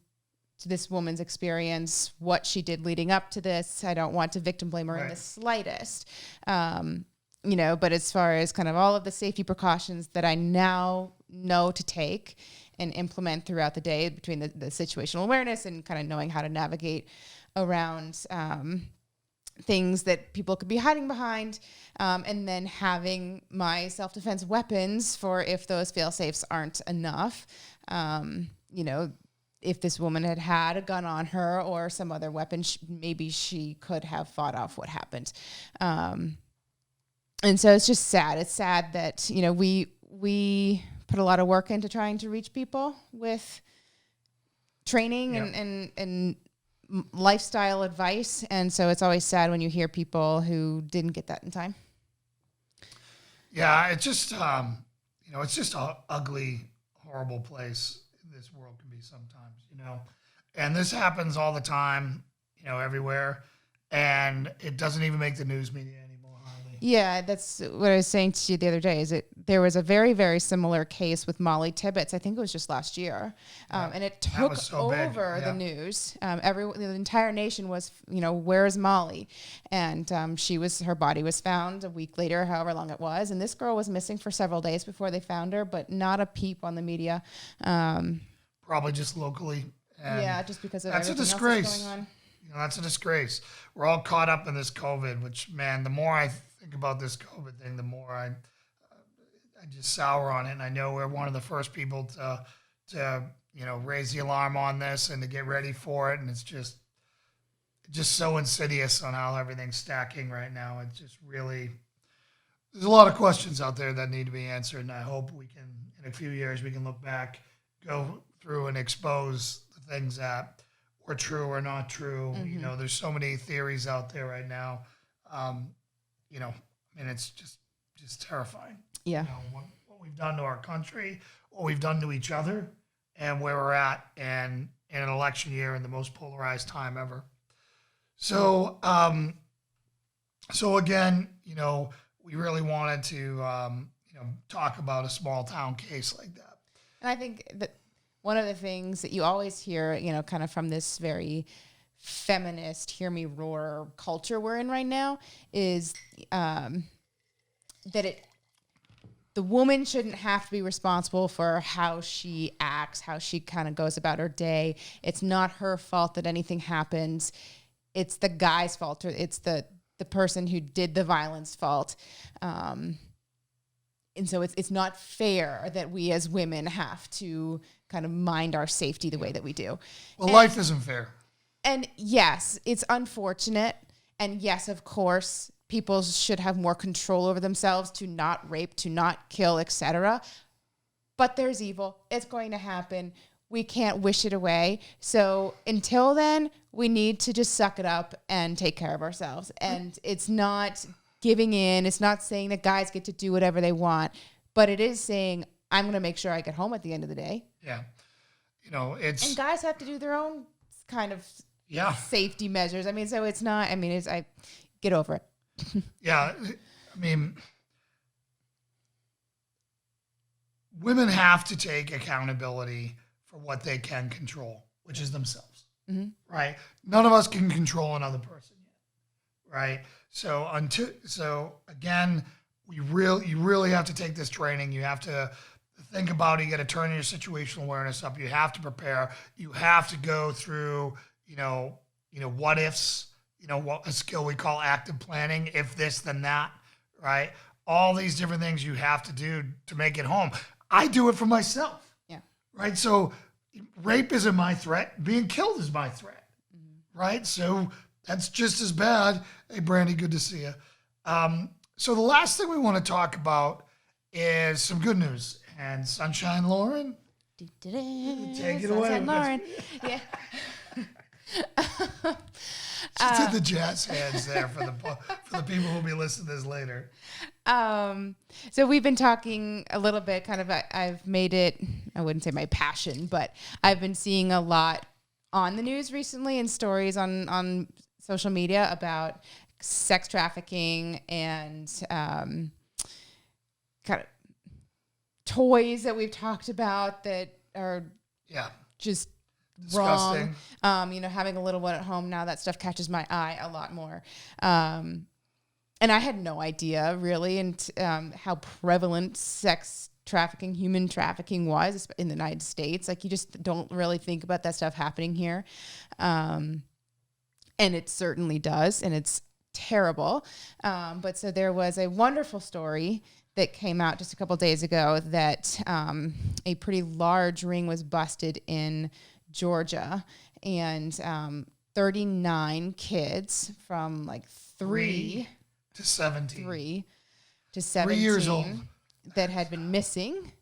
this woman's experience, what she did leading up to this. I don't want to victim blame her in the slightest. But as far as kind of all of the safety precautions that I now know to take and implement throughout the day, between the situational awareness and kind of knowing how to navigate around things that people could be hiding behind, and then having my self-defense weapons for if those fail-safes aren't enough. If this woman had a gun on her or some other weapon, maybe she could have fought off what happened. And so it's just sad. It's sad that, we put a lot of work into trying to reach people with training and lifestyle advice, and so it's always sad when you hear people who didn't get that in time. Yeah, it's just it's just an ugly, horrible place this world can be sometimes, and this happens all the time, everywhere, and it doesn't even make the news media anymore. Yeah, that's what I was saying to you the other day, is there was a very, very similar case with Molly Tibbetts. I think it was just last year. And it took over the news. The entire nation was, where's Molly? And her body was found a week later, however long it was. And this girl was missing for several days before they found her, but not a peep on the media. Probably just locally. And just because of that's everything a disgrace. else that's going on. That's a disgrace. We're all caught up in this COVID, which, man, the more I think about this COVID thing, the more I just sour on it. And I know we're one of the first people to raise the alarm on this and to get ready for it. And it's just so insidious on how everything's stacking right now. It's just really, there's a lot of questions out there that need to be answered. And I hope we can, in a few years, we can look back, go through and expose the things that were true or not true. Mm-hmm. There's so many theories out there right now. It's just terrifying. Yeah. What we've done to our country, what we've done to each other, and where we're at, and in an election year in the most polarized time ever. So, again, we really wanted to, talk about a small town case like that. And I think that one of the things that you always hear, kind of from this very feminist, hear me roar culture we're in right now, is that the woman shouldn't have to be responsible for how she acts, how she kind of goes about her day. It's not her fault that anything happens. It's the guy's fault, or it's the person who did the violence fault. And so it's not fair that we as women have to kind of mind our safety the way that we do. Well, life isn't fair. And yes, it's unfortunate. And yes, of course, people should have more control over themselves to not rape, to not kill, etc. But there's evil. It's going to happen. We can't wish it away. So until then, we need to just suck it up and take care of ourselves. And it's not giving in. It's not saying that guys get to do whatever they want. But it is saying, I'm going to make sure I get home at the end of the day. Yeah. You know, it's... And guys have to do their own kind of safety measures. I mean, so it's not... I mean, I get over it. Yeah. I mean... Women have to take accountability for what they can control, which is themselves, right? None of us can control another person yet, right? So again, you really have to take this training. You have to think about it. You got to turn your situational awareness up. You have to prepare. You have to go through, what ifs. What a skill we call active planning. If this, then that, right? All these different things you have to do to make it home. I do it for myself. Right. So rape isn't my threat. Being killed is my threat. Right. So that's just as bad. Hey, Brandy, good to see you. So the last thing we want to talk about is some good news. And Sunshine Lauren, take it away. Sunshine Lauren. Yeah. She did the jazz hands there for the people who'll be listening to this later. So we've been talking a little bit, kind of, I've made it, I wouldn't say my passion, but I've been seeing a lot on the news recently and stories on social media about sex trafficking and kind of toys that we've talked about that are just disgusting. Wrong. Having a little one at home now, that stuff catches my eye a lot more. And I had no idea really how prevalent sex trafficking, human trafficking was in the United States. Like, you just don't really think about that stuff happening here. And it certainly does. And it's terrible. But so there was a wonderful story that came out just a couple days ago that a pretty large ring was busted in Georgia, and 39 kids from like 3 to 17. 3 to 17 3 years old that had been missing.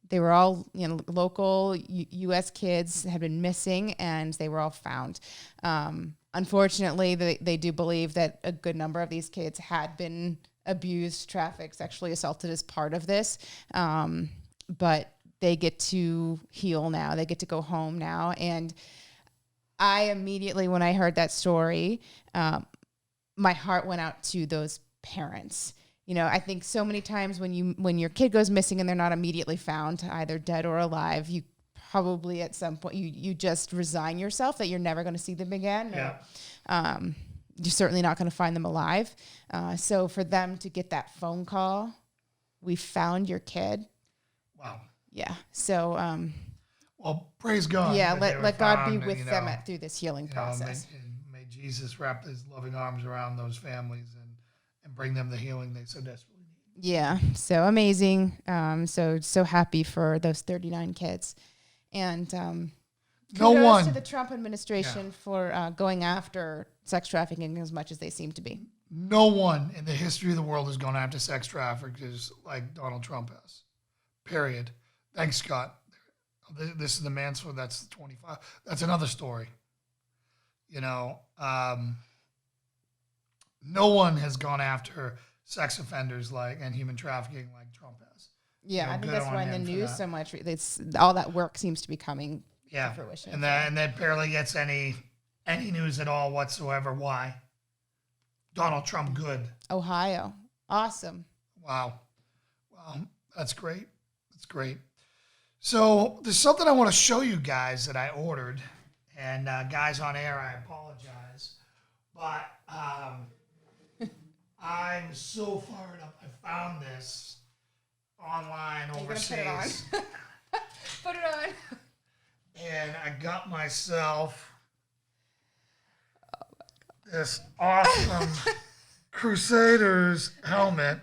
They were all, local U.S. kids had been missing, and they were all found. Unfortunately, they do believe that a good number of these kids had been abused, trafficked, sexually assaulted as part of this. But they get to heal now. They get to go home now. And I immediately, when I heard that story, my heart went out to those parents. I think so many times when your kid goes missing and they're not immediately found, either dead or alive, you probably at some point you just resign yourself that you're never going to see them again. Yeah. You're certainly not going to find them alive. So for them to get that phone call, we found your kid. Wow. Yeah. So, well, praise God. Yeah. Let God be with them through this healing process. May Jesus wrap his loving arms around those families and bring them the healing they so desperately need. Yeah. So amazing. So happy for those 39 kids. And, kudos to the Trump administration for going after sex trafficking as much as they seem to be. No one in the history of the world has gone after sex traffickers like Donald Trump has. Period. Thanks, Scott. This is the manslaughter. That's 25. That's another story. No one has gone after sex offenders and human trafficking like Trump has. Yeah, I think that's why in the news so much. It's all that work seems to be coming to fruition. And that barely gets any news at all whatsoever. Why? Donald Trump good. Ohio. Awesome. Wow. That's great. That's great. So there's something I want to show you guys that I ordered. And guys on air, I apologize. But I'm so fired up. I found this online You're overseas. gonna put it on. Put it on. And I got myself this awesome Crusaders helmet.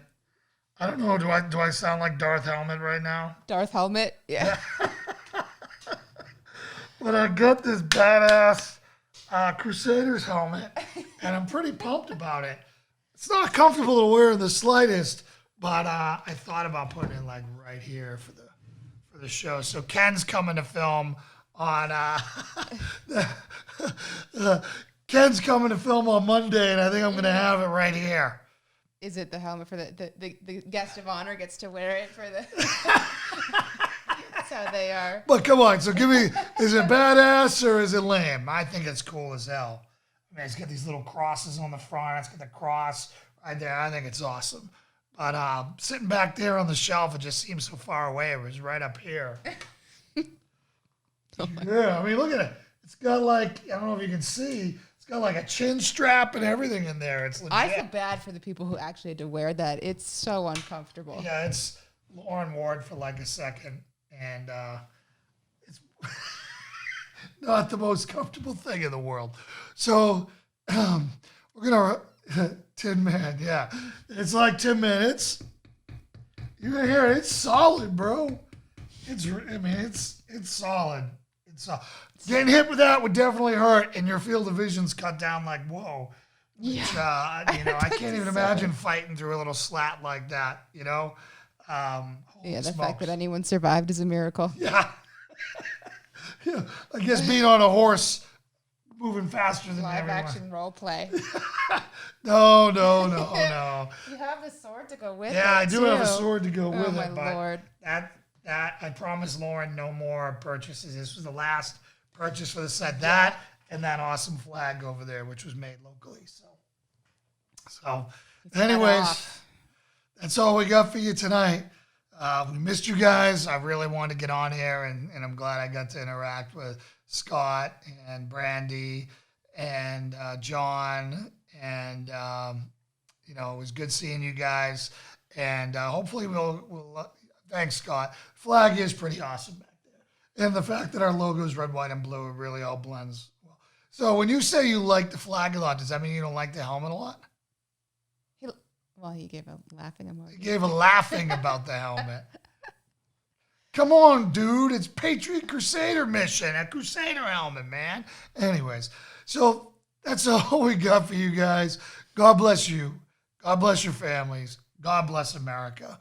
I don't know, do I sound like Darth Helmet right now? Darth Helmet. Yeah. But I got this badass Crusaders helmet, and I'm pretty pumped about it. It's not comfortable to wear in the slightest, but I thought about putting it like right here for the show. So Ken's coming to film on Ken's coming to film on Monday, and I think I'm going to have it right here. Is it the helmet for the guest of honor gets to wear it for the? That's how they are. But come on, so give me, is it badass or is it lame? I think it's cool as hell. I mean, it's got these little crosses on the front. It's got the cross right there. I think it's awesome. But sitting back there on the shelf, it just seems so far away. It was right up here. Yeah, I mean, look at it. It's got like, I don't know if you can see, it's got like a chin strap and everything in there. It's legit. I feel bad for the people who actually had to wear that. It's so uncomfortable. Yeah, it's Lauren Ward for like a second. And it's not the most comfortable thing in the world. So we're going to, Tin Man, yeah. It's like 10 minutes. You're going to hear it. It's solid, bro. It's solid. It's solid. Getting hit with that would definitely hurt, and your field of vision's cut down like, whoa. Yeah. Which, I can't even imagine fighting through a little slat like that, The fact that anyone survived is a miracle. Yeah. Yeah. I guess being on a horse, moving faster than Live everyone. action role play. No. You have the sword to go with it. Yeah, I do too. have a sword to go with Oh, my it. But Lord. that I promised Lauren no more purchases. This was the last purchase for the set. That and that awesome flag over there, which was made locally. So anyways, that's all we got for you tonight. We missed you guys. I really wanted to get on here, and I'm glad I got to interact with Scott and Brandy and John. And, it was good seeing you guys. And hopefully we'll thanks, Scott. Flag is pretty awesome back there. And the fact that our logo is red, white, and blue, it really all blends well. So when you say you like the flag a lot, does that mean you don't like the helmet a lot? He gave a laughing emoji. He gave a laughing about the helmet. Come on, dude. It's Patriot Crusader Mission, a Crusader helmet, man. Anyways, so that's all we got for you guys. God bless you. God bless your families. God bless America.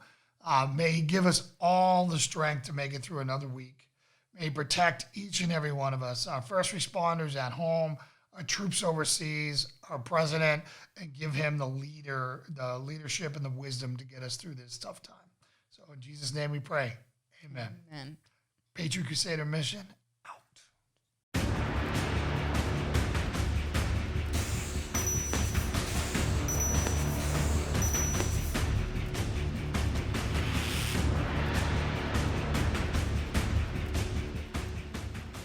May He give us all the strength to make it through another week. May He protect each and every one of us, our first responders at home, our troops overseas, our president, and give him the leadership and the wisdom to get us through this tough time. So in Jesus' name we pray. Amen. Amen. Patriot Crusader Mission